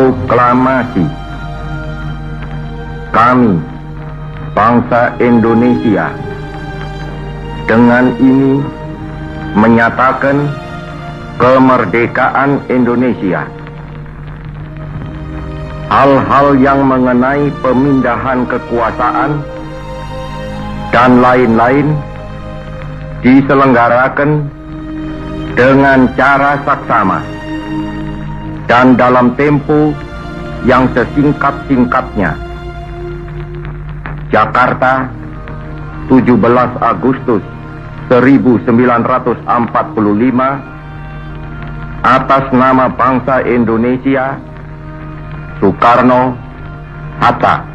Proklamasi. Kami, bangsa Indonesia, dengan ini menyatakan kemerdekaan Indonesia. Hal-hal yang mengenai pemindahan kekuasaan dan lain-lain diselenggarakan dengan cara saksama dan dalam tempo yang sesingkat-singkatnya. Jakarta, 17 Agustus 1945, atas nama bangsa Indonesia, Soekarno, Hatta.